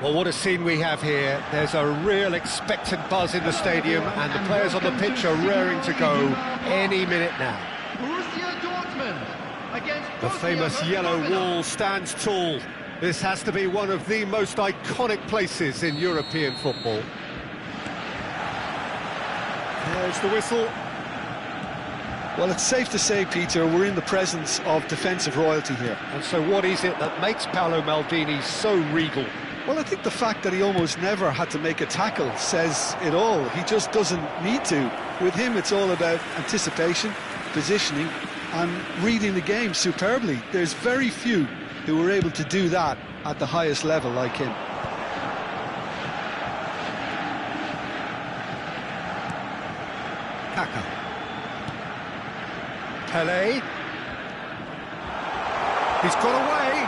Well, what a scene we have here. There's a real expectant buzz in the stadium, and the players on the pitch are raring to go any minute now. The famous yellow wall stands tall. This has to be one of the most iconic places in European football. There's the whistle. Well, it's safe to say, Peter, we're in the presence of defensive royalty here. And so what is it that makes Paolo Maldini so regal? Well, I think the fact that he almost never had to make a tackle says it all. He just doesn't need to. With him, it's all about anticipation, positioning, and reading the game superbly. There's very few who were able to do that at the highest level like him. Kaka. Pele. He's got away.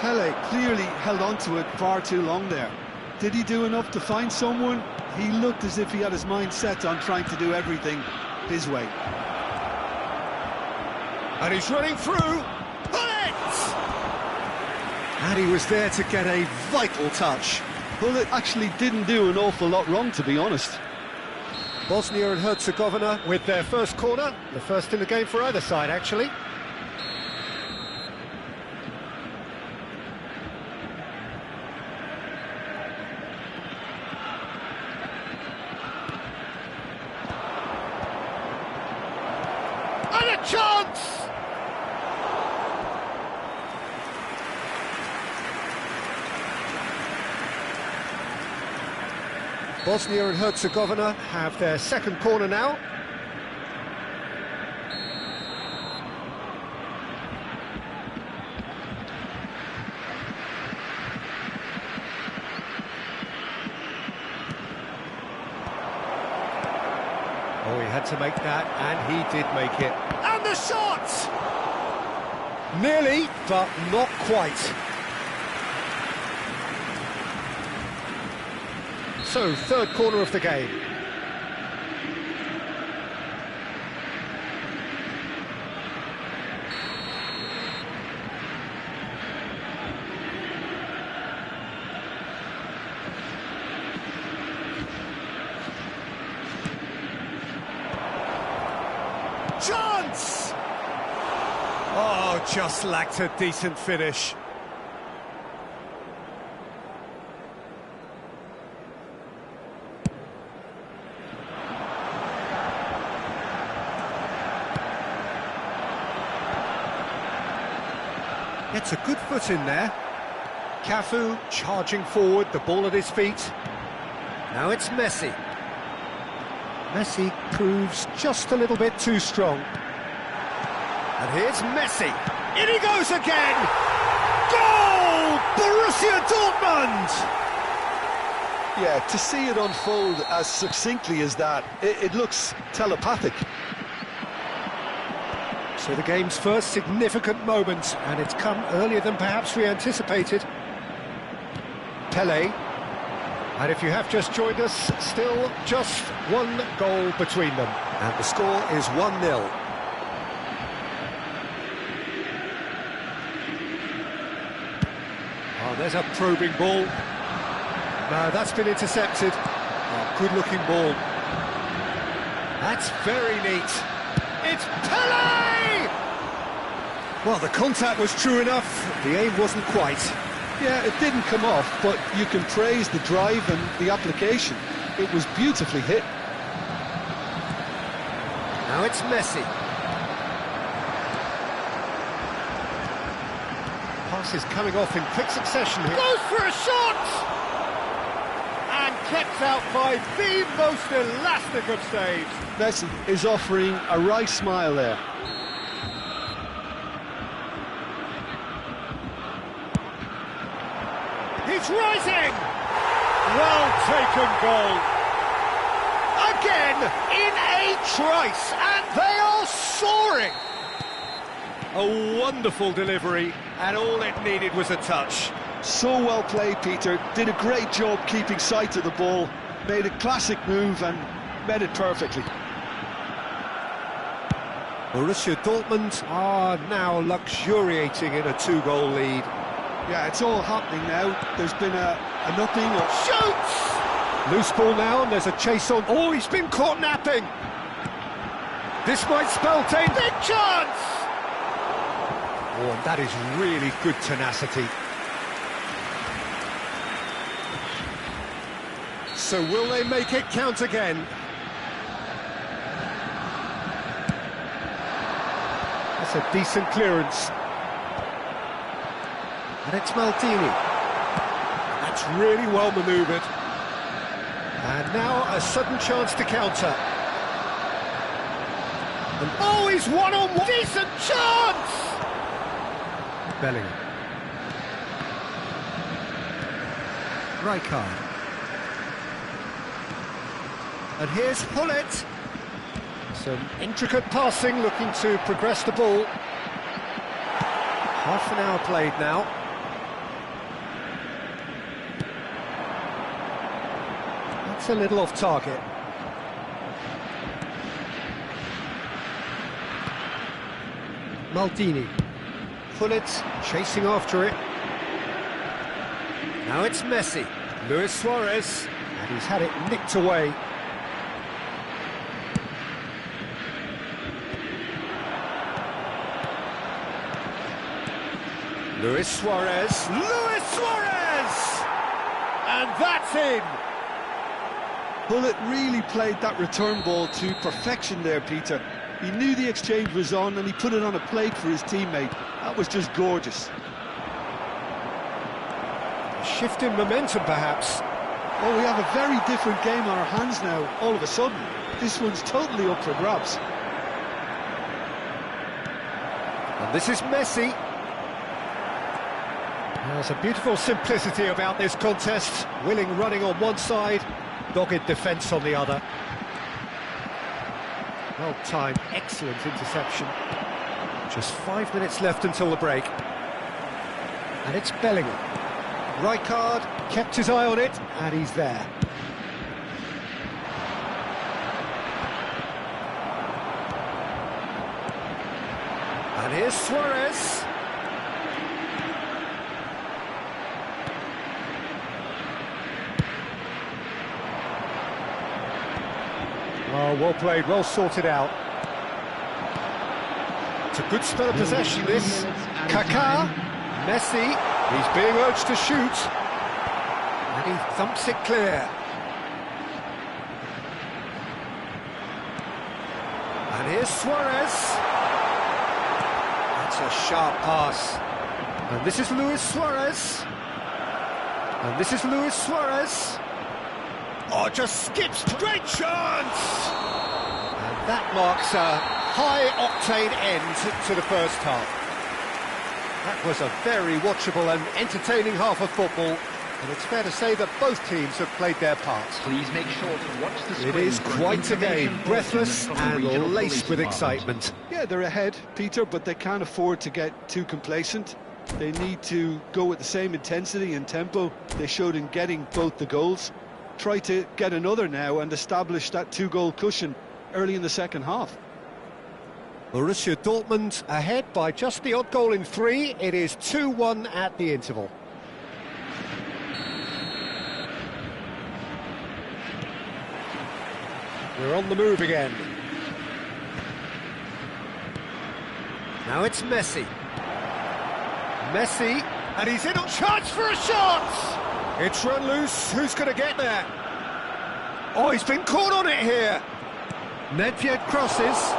Pele clearly held on to it far too long there. Did he do enough to find someone? He looked as if he had his mind set on trying to do everything his way. And he's running through. Bullet! And he was there to get a vital touch. Bullet actually didn't do an awful lot wrong, to be honest. Bosnia and Herzegovina with their first corner. The first in the game for either side, actually. And a chance! Bosnia and Herzegovina have their second corner now. Oh, he had to make that, and he did make it. And the shot! Nearly, but not quite. So, third corner of the game. Chance! Oh, just lacked a decent finish. Gets a good foot in there. Cafu charging forward, the ball at his feet. Now it's Messi. Messi proves just a little bit too strong. And here's Messi. In he goes again! Goal! Borussia Dortmund! Yeah, to see it unfold as succinctly as that, it looks telepathic. So the game's first significant moment, and it's come earlier than perhaps we anticipated. Pele, and if you have just joined us, still just one goal between them, and the score is 1-0. Oh, there's a probing ball. No, that's been intercepted. Oh, good-looking ball. That's very neat. It's Pele! Well, the contact was true enough, the aim wasn't quite. Yeah, it didn't come off, but you can praise the drive and the application. It was beautifully hit. Now it's Messi. Pass is coming off in quick succession here. Goes for a shot! And kept out by the most elastic of saves. Messi is offering a right smile there. He's rising! Well taken goal. Again, in a trice, and they are soaring. A wonderful delivery, and all it needed was a touch. So well played, Peter. Did a great job keeping sight of the ball. Made a classic move and met it perfectly. Borussia Dortmund are now luxuriating in a two-goal lead. Yeah, it's all happening now. There's been an upping or... Shoots! Loose ball now, and there's a chase on. Oh, he's been caught napping. This might spell danger. Big chance! Oh, and that is really good tenacity. So will they make it count again? That's a decent clearance. And it's Maldini. That's really well manoeuvred. And now a sudden chance to counter. And oh, he's one-on-one! Decent chance! Bellingham. Rijkaard. And here's Hullet. Some intricate passing, looking to progress the ball. Half an hour played now. That's a little off target. Maldini. Hullet chasing after it. Now it's Messi. Luis Suarez. And he's had it nicked away. Luis Suarez. Luis Suarez! And that's in! Hullet really played that return ball to perfection there, Peter. He knew the exchange was on and he put it on a plate for his teammate. That was just gorgeous. A shift in momentum, perhaps. Oh, we have a very different game on our hands now, all of a sudden. This one's totally up for grabs. And this is Messi. There's a beautiful simplicity about this contest. Willing running on one side, dogged defence on the other. Well-timed, excellent interception. Just 5 minutes left until the break. And it's Bellingham. Rijkaard kept his eye on it, and he's there. And here's Suarez. Oh, well played, well sorted out. It's a good spell of possession, this. Kaká, Messi, he's being urged to shoot. And he thumps it clear. And here's Suarez. That's a sharp pass. And this is Luis Suarez. And this is Luis Suarez. Oh, just skips. Great chance! And that marks a high-octane end to the first half. That was a very watchable and entertaining half of football, and it's fair to say that both teams have played their parts. Please make sure to watch the screen. It is quite a game, breathless and laced with excitement. Yeah, they're ahead, Peter, but they can't afford to get too complacent. They need to go with the same intensity and tempo they showed in getting both the goals. Try to get another now and establish that two-goal cushion early in the second half. Borussia Dortmund ahead by just the odd goal in 3. It is 2-1 at the interval. We're on the move again. Now it's Messi. Messi, and he's in on chance for a shot! It's run loose, who's going to get there? Oh, he's been caught on it here! Nedved crosses.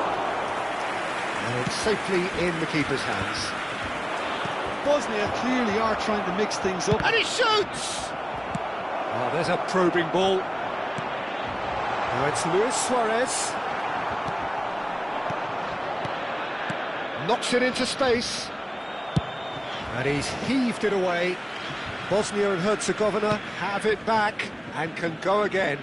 And it's safely in the keeper's hands. Bosnia clearly are trying to mix things up. And he shoots! Oh, there's a probing ball. Now it's Luis Suarez. Knocks it into space. And he's heaved it away. Bosnia and Herzegovina have it back and can go again.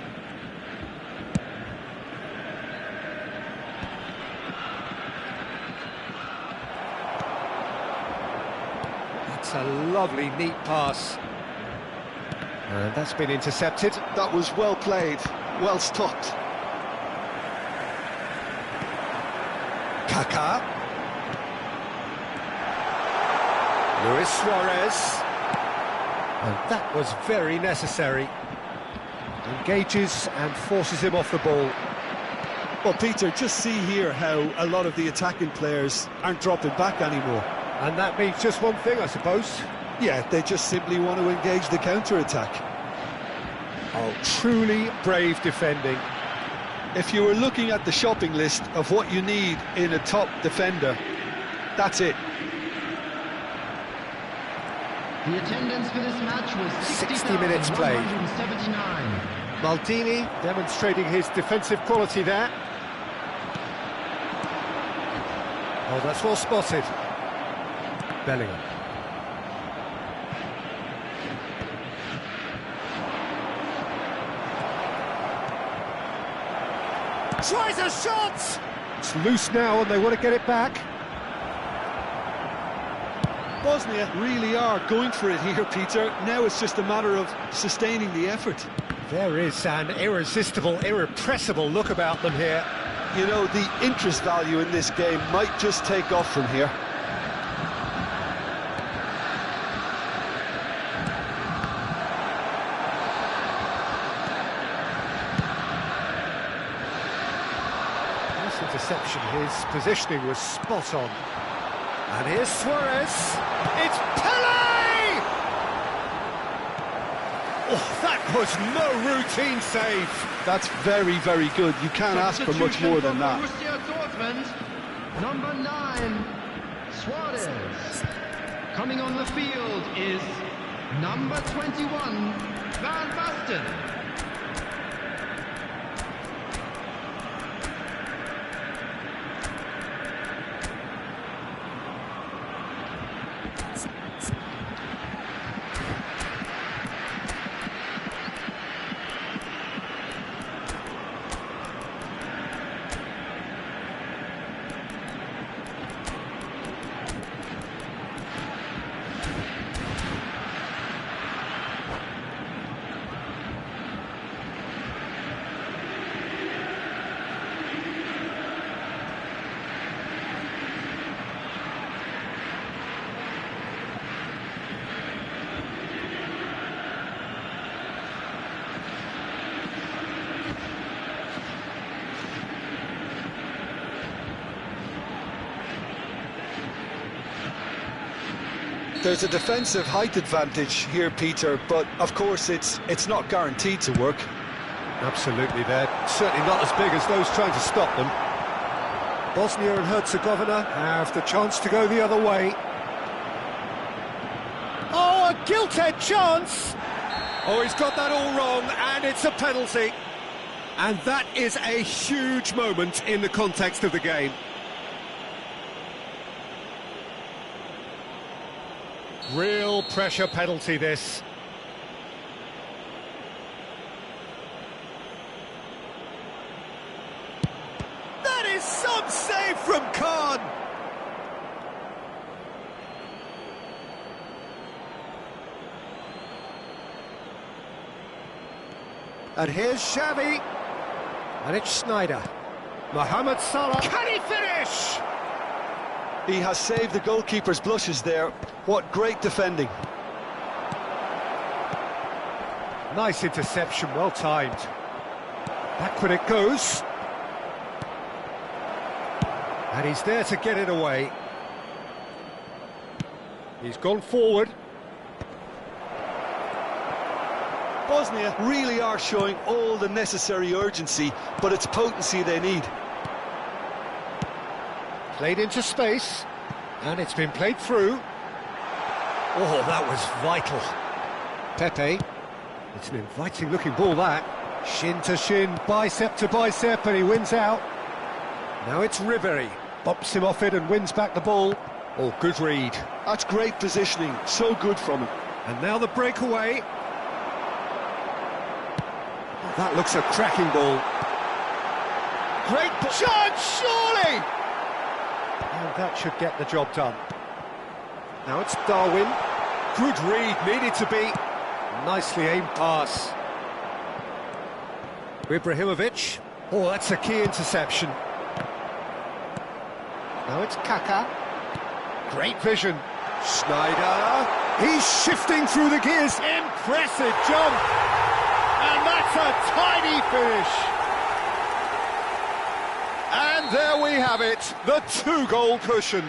That's a lovely, neat pass. And that's been intercepted. That was well played, well stopped. Kaká. Luis Suarez. And that was very necessary. Engages and forces him off the ball. Well, Peter, just see here how a lot of the attacking players aren't dropping back anymore. And that means just one thing, I suppose. Yeah, they just simply want to engage the counter-attack. Oh, truly brave defending. If you were looking at the shopping list of what you need in a top defender, that's it. The attendance for this match was 60 minutes played. 60,179. Maldini demonstrating his defensive quality there. Oh, that's well spotted. Bellingham. Tries a shot! It's loose now and they want to get it back. Bosnia really are going for it here, Peter. Now it's just a matter of sustaining the effort. There is an irresistible, irrepressible look about them here. You know, the interest value in this game might just take off from here. Nice interception, his positioning was spot on. And here's Suarez. It's Pele! Oh, that was no routine save. That's very, very good. You can't ask for much more than that. Borussia Dortmund, number 9, Suarez. Coming on the field is number 21, Van Basten. There's a defensive height advantage here, Peter, but of course it's not guaranteed to work. Absolutely, they're certainly not as big as those trying to stop them. Bosnia and Herzegovina have the chance to go the other way. Oh, a gilt-edged chance! Oh, he's got that all wrong, and it's a penalty. And that is a huge moment in the context of the game. Real pressure penalty, this. That is some save from Khan! And here's Xavi. And it's Schneider. Mohamed Salah. Can he finish? He has saved the goalkeeper's blushes there. What great defending. Nice interception, well timed. Back when it goes. And he's there to get it away. He's gone forward. Bosnia really are showing all the necessary urgency, but it's potency they need. Played into space, and it's been played through. Oh, that was vital. Pepe, it's an inviting looking ball that. Shin to shin, bicep to bicep, and he wins out. Now it's Ribery, bops him off it and wins back the ball. Oh, good read. That's great positioning, so good from him. And now the breakaway. Oh, that looks a cracking ball. Great chance, surely! And that should get the job done. Now it's Darwin. Good read, needed to be. Nicely aimed pass. Ibrahimovic. Oh, that's a key interception. Now it's Kaká. Great vision. Schneider. He's shifting through the gears. Impressive jump. And that's a tiny finish. And there we have it, the 2-goal cushion.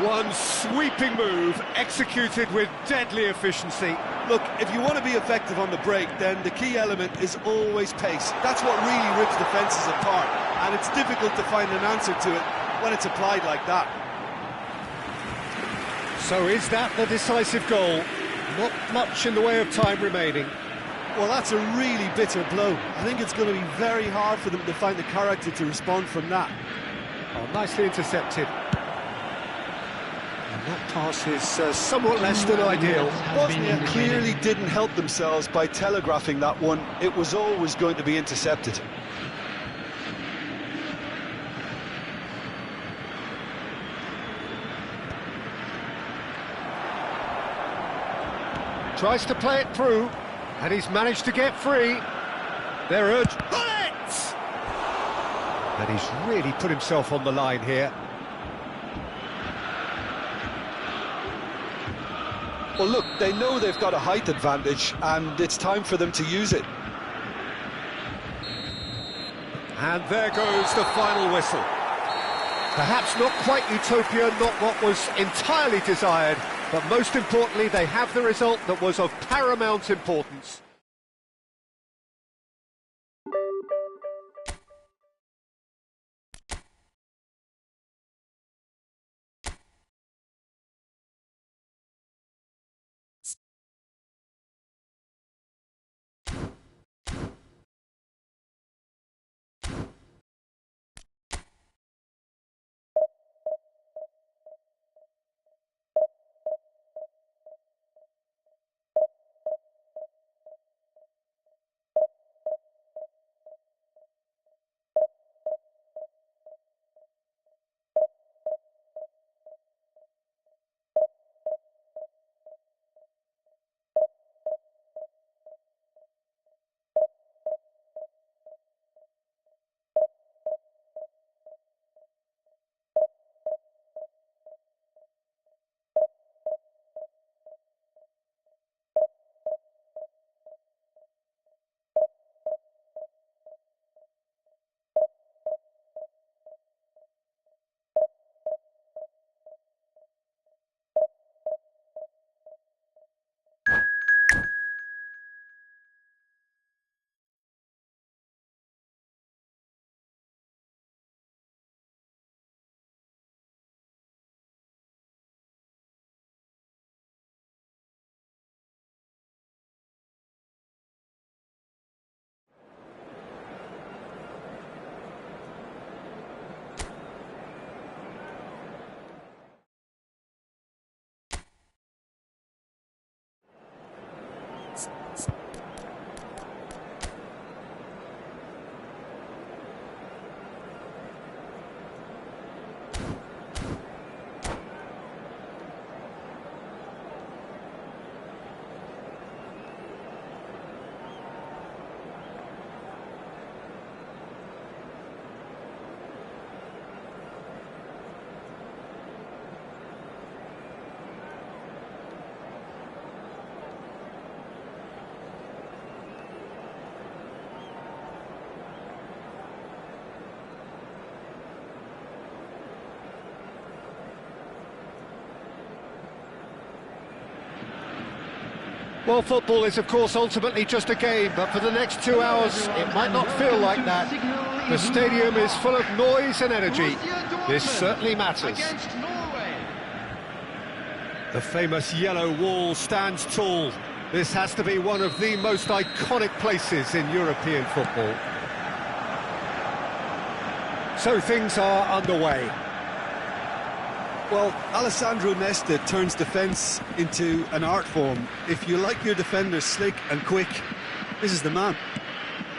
One sweeping move, executed with deadly efficiency. Look, if you want to be effective on the break, then the key element is always pace. That's what really rips defences apart, and it's difficult to find an answer to it when it's applied like that. So is that the decisive goal? Not much in the way of time remaining. Well, that's a really bitter blow. I think it's going to be very hard for them to find the character to respond from that. Oh, nicely intercepted. And that pass is somewhat less than ideal. Bosnia clearly didn't help themselves by telegraphing that one. It was always going to be intercepted. Tries to play it through, and he's managed to get free. They're urged. Bullets! And he's really put himself on the line here. Well, look, they know they've got a height advantage, and it's time for them to use it. And there goes the final whistle. Perhaps not quite utopia, not what was entirely desired, but most importantly, they have the result that was of paramount importance. Well, football is, of course, ultimately just a game, but for the next 2 hours, it might not feel like that. The stadium is full of noise and energy. This certainly matters. The famous yellow wall stands tall. This has to be one of the most iconic places in European football. So things are underway. Well, Alessandro Nesta turns defence into an art form. If you like your defenders slick and quick, this is the man.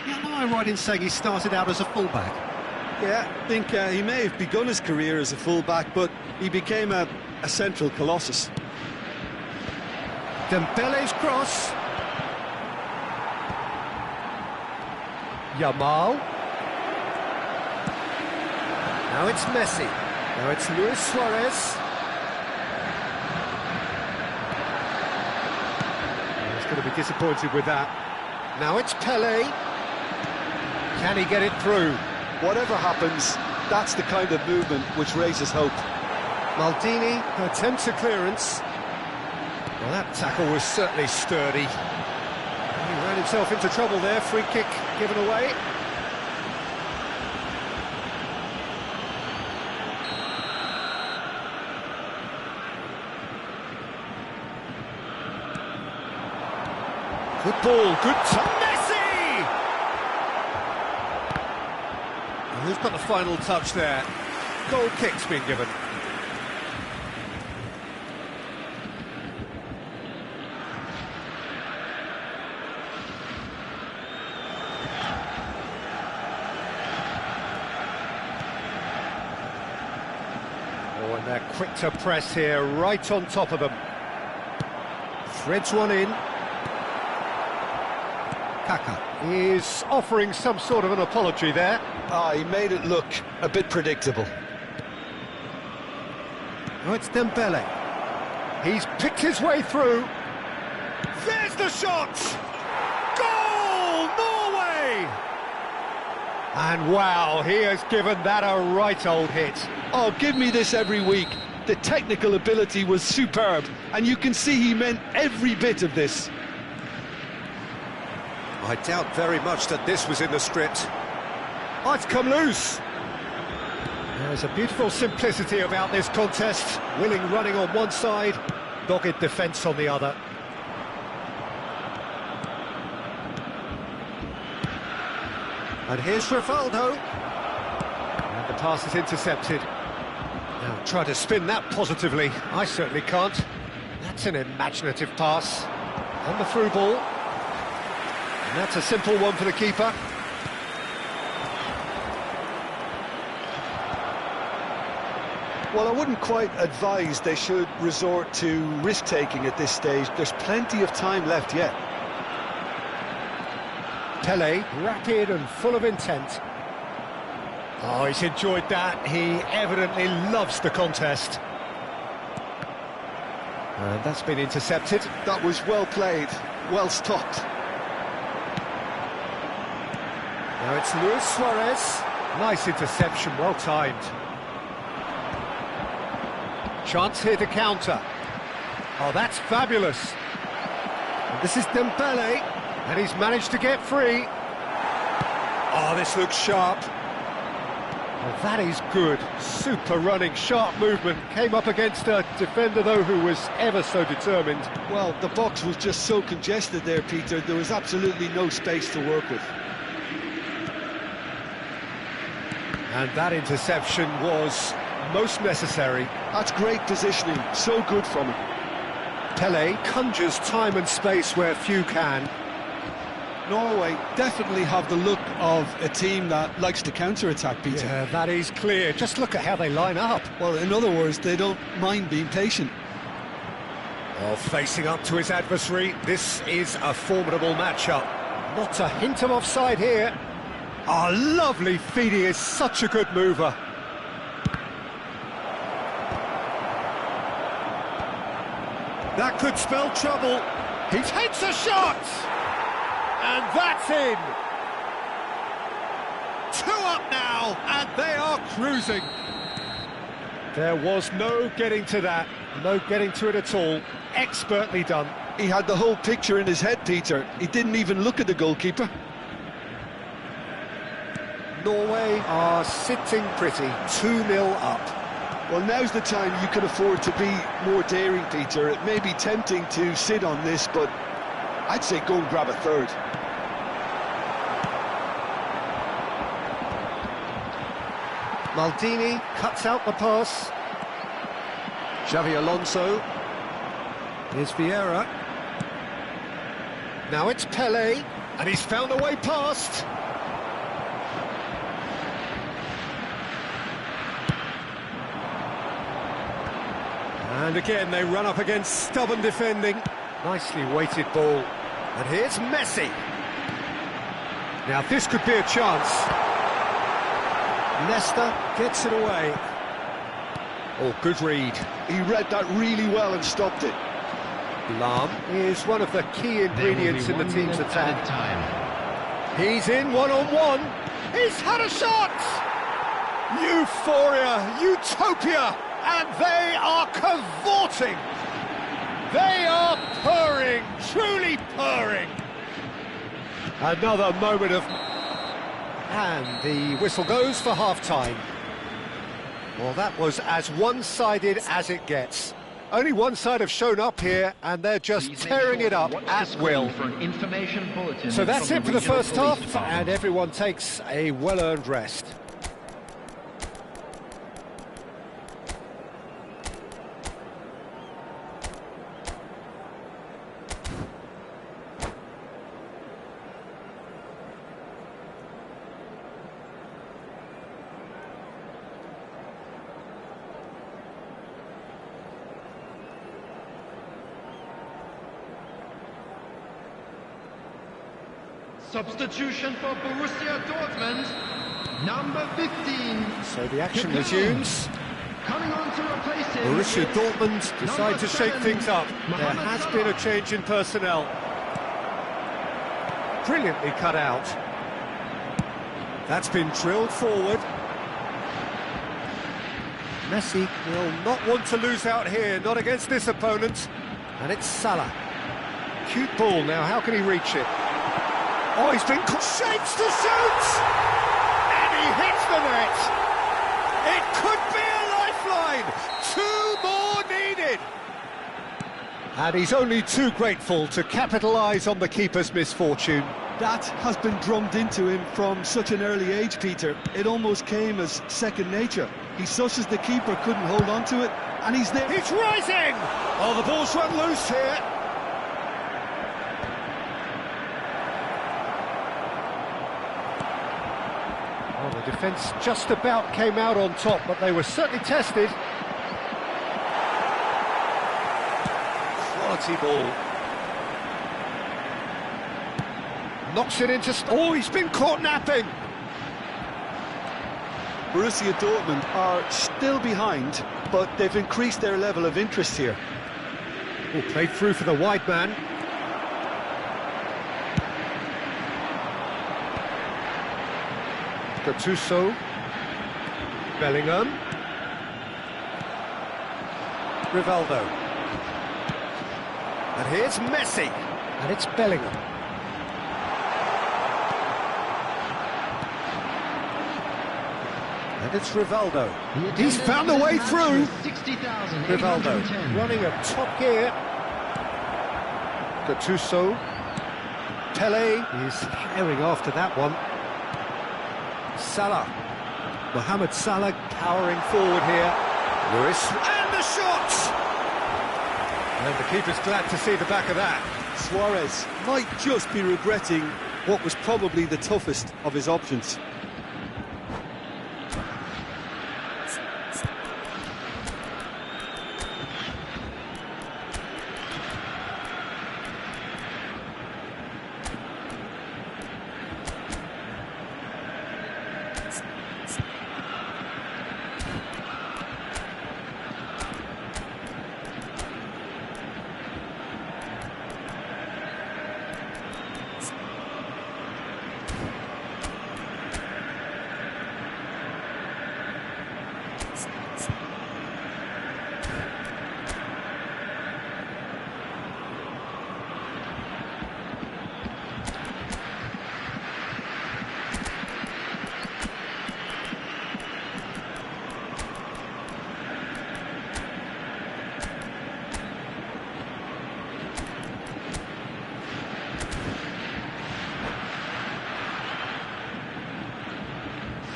Yeah, am I right in saying he started out as a fullback? Yeah, I think he may have begun his career as a fullback, but he became a central colossus. Dembele's cross. Yamal. Now it's Messi. Now it's Luis Suarez. disappointed with that. Now it's Pele. Can he get it through? Whatever happens, that's the kind of movement which raises hope. Maldini attempts a clearance. Well, that tackle was certainly sturdy. He ran himself into trouble there. Free kick given away. Good ball, good to Messi! And who's got the final touch there? Goal kick's been given. Oh, and they're quick to press here, right on top of them. Threads one in. Kaka is offering some sort of an apology there. He made it look a bit predictable. Oh, it's Dembele. He's picked his way through. There's the shot! Goal! Norway! And wow, he has given that a right old hit. Oh, give me this every week. The technical ability was superb, and you can see he meant every bit of this. I doubt very much that this was in the script. Oh, it's come loose. There's a beautiful simplicity about this contest. Willing running on one side, dogged defence on the other. And here's Rivaldo. And the pass is intercepted. Now try to spin that positively. I certainly can't. That's an imaginative pass. On the through ball. And that's a simple one for the keeper. Well, I wouldn't quite advise they should resort to risk-taking at this stage. There's plenty of time left yet. Pele, rapid and full of intent. Oh, he's enjoyed that. He evidently loves the contest. And that's been intercepted. That was well played, well stopped. Now it's Luis Suarez. Nice interception, well timed. Chance here to counter. Oh, that's fabulous. And this is Dembele, and he's managed to get free. Oh, this looks sharp. Well, that is good. Super running, sharp movement. Came up against a defender, though, who was ever so determined. Well, the box was just so congested there, Peter. There was absolutely no space to work with. And that interception was most necessary. That's great positioning, so good from him. Pele conjures time and space where few can. Norway definitely have the look of a team that likes to counter-attack, Peter. Yeah, that is clear. Just look at how they line up. Well, in other words, they don't mind being patient. Oh, facing up to his adversary, this is a formidable matchup. Not a hint of offside here. Oh, lovely feed, he is such a good mover. That could spell trouble. He takes a shot! And that's in! 2 up now, and they are cruising. There was no getting to that, no getting to it at all. Expertly done. He had the whole picture in his head, Peter. He didn't even look at the goalkeeper. Norway are sitting pretty, 2-0 up. Well, now's the time you can afford to be more daring, Peter. It may be tempting to sit on this, but I'd say go and grab a third. Maldini cuts out the pass. Xavi Alonso. Here's Vieira. Now it's Pele, and he's found a way past. And again, they run up against stubborn defending. Nicely weighted ball. And here's Messi. Now, this could be a chance. Leicester gets it away. Oh, good read. He read that really well and stopped it. Lahm is one of the key ingredients in the team's attack. Time. He's in one-on-one. He's had a shot! Euphoria, utopia, and they are cavorting. They are purring, truly purring. Another moment of... And the whistle goes for half-time. Well, that was as one-sided as it gets. Only one side have shown up here, and they're just tearing it up at will. For an information bulletin So that's it for the first half, and department. everyone takes a well-earned rest. Substitution for Borussia Dortmund, number 15. So the action resumes. Coming on to replace him. Borussia is Dortmund decide number to shake 7, things up. There Mohamed has Salah. been a change in personnel. Brilliantly cut out. That's been drilled forward. Messi will not want to lose out here, not against this opponent. And it's Salah. Cute ball now, how can he reach it? Oh, he's been shapes to shoot! And he hits the net! It could be a lifeline! 2 more needed! And he's only too grateful to capitalise on the keeper's misfortune. That has been drummed into him from such an early age, Peter. It almost came as second nature. He susses the keeper, couldn't hold on to it, and he's there. He's rising! Oh, the ball's run loose here. Oh, the defence just about came out on top, but they were certainly tested. Quality ball. Knocks it into... Oh, he's been caught napping! Borussia Dortmund are still behind, but they've increased their level of interest here. Oh, played through for the wide man. Gattuso. Bellingham. Rivaldo. And here's Messi. And it's Bellingham. And it's Rivaldo. He's found a way through. Rivaldo running at top gear. Gattuso. Pele is herring after that one. Salah. Mohamed Salah powering forward here. Lewis. And the shot! And the keeper's glad to see the back of that. Suarez might just be regretting what was probably the toughest of his options.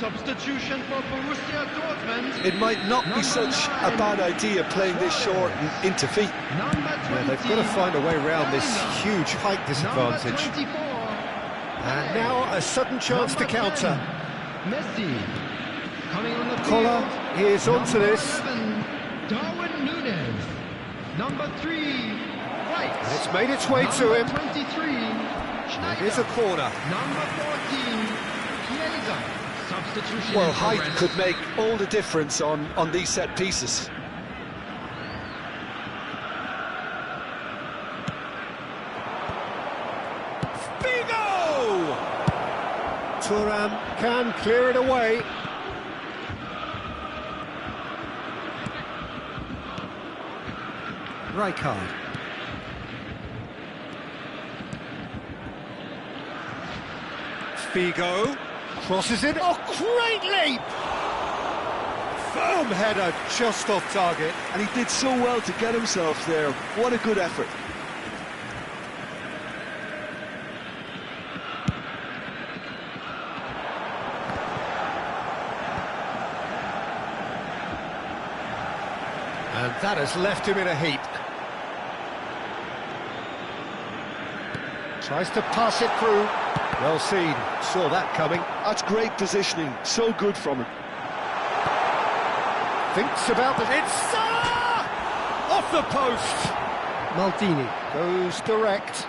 Substitution for Borussia Dortmund. It might not be such a bad idea playing this short and into feet. Number 20. Yeah, they've got to find a way around this huge height disadvantage. Number 24. And now a sudden chance to Number 10, counter. Messi. Coming on the Collar field. is onto Number this. 7, Darwin Núñez. Number 3, White. And it's made its way to him. Number 23, Schneider. It is a corner. Number 14, Chiesa. Substitution. Well, in height progress. could make all the difference on these set pieces. Thuram can clear it away. Rijkaard. Figo crosses it. Oh, great leap! Firm header just off target. And he did so well to get himself there. What a good effort. And that has left him in a heap. Tries to pass it through. Well seen, saw that coming. That's great positioning, so good from him. Thinks about it, it's Salah! Off the post! Maldini goes direct.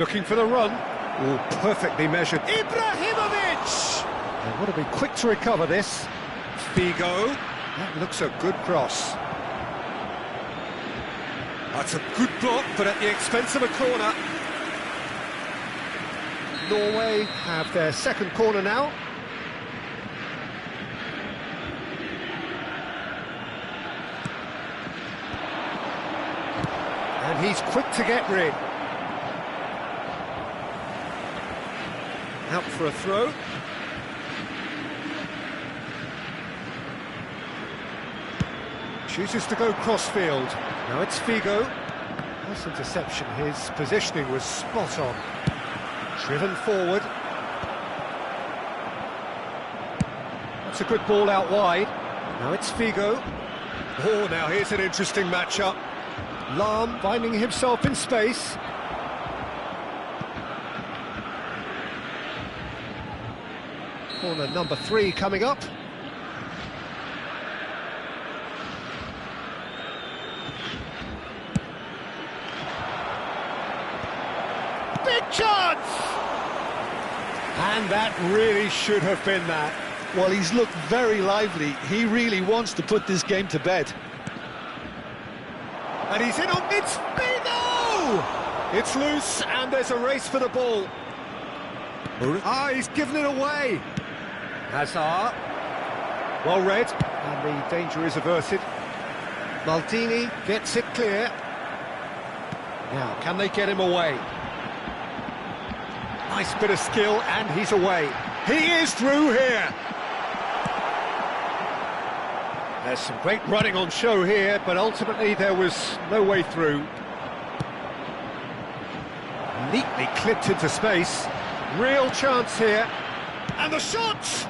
Looking for the run. Oh, perfectly measured. Ibrahimovic! They want to be quick to recover this. Figo. That looks a good cross. That's a good block, but at the expense of a corner. Norway have their second corner now. And he's quick to get rid. Out for a throw. Chooses to go crossfield. Now it's Figo. Nice interception. His positioning was spot on. Driven forward. That's a good ball out wide. Now it's Figo. Oh, now here's an interesting matchup. Lahm finding himself in space. Corner number 3 coming up. Big chance! And that really should have been that. Well, he's looked very lively. He really wants to put this game to bed. And he's in on it's Figo! It's loose and there's a race for the ball. Ah, he's given it away. Hazard. Well read, and the danger is averted. Maldini gets it clear. Now, can they get him away? Nice bit of skill, and he's away. He is through here. There's some great running on show here, but ultimately there was no way through. Neatly clipped into space. Real chance here. And the shot!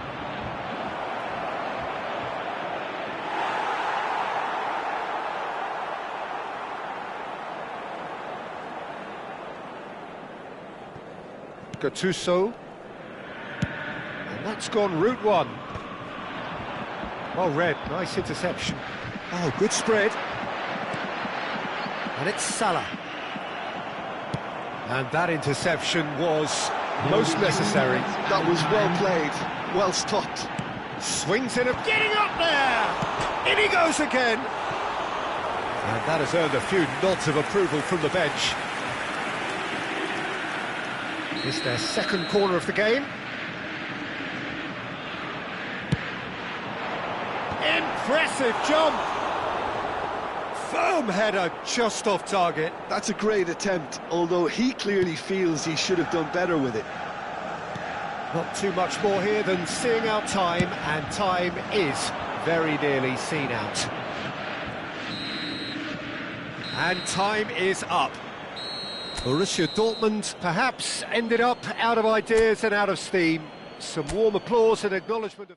Gattuso. And that's gone route 1. Well read, nice interception. Oh, good spread. And it's Salah. And that interception was most necessary. That was well played, well stopped. Swings it up, getting up there! In he goes again! And that has earned a few nods of approval from the bench. It's their second corner of the game. Impressive jump! Firm header just off target. That's a great attempt, although he clearly feels he should have done better with it. Not too much more here than seeing out time, and time is very nearly seen out. And time is up. Borussia Dortmund perhaps ended up out of ideas and out of steam. Some warm applause and acknowledgement of